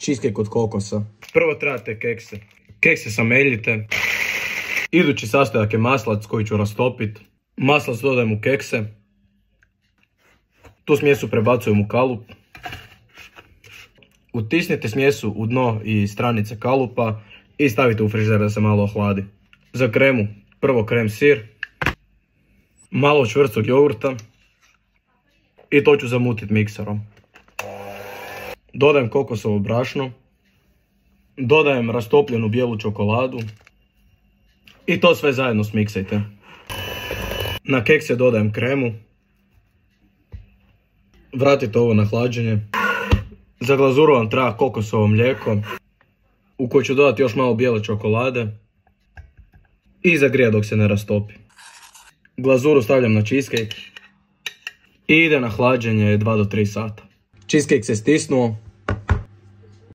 cheesecake od kokosa. Prvo trebate kekse. Kekse sameljite. Idući sastojak je maslac koji ću rastopiti. Maslac dodajem u kekse. Tu smjesu prebacujem u kalup. Utisnite smjesu u dno i stranice kalupa i stavite u frižider da se malo ohladi. Za kremu, prvo krem sir, malo čvrstog jogurta i to ću zamutiti mikserom. Dodajem kokosovo brašno, dodajem rastopljenu bijelu čokoladu i to sve zajedno smiksajte. Na kekse dodajem kremu, vratite ovo na hlađenje. Za glazuru vam treba kokosovo mlijeko u koje ću dodati još malo bijele čokolade i zagrijati dok se ne rastopi. Glazuru stavljam na cheesecake i ide na hlađenje 2 do 3 sata. Cheesecake se stisnuo.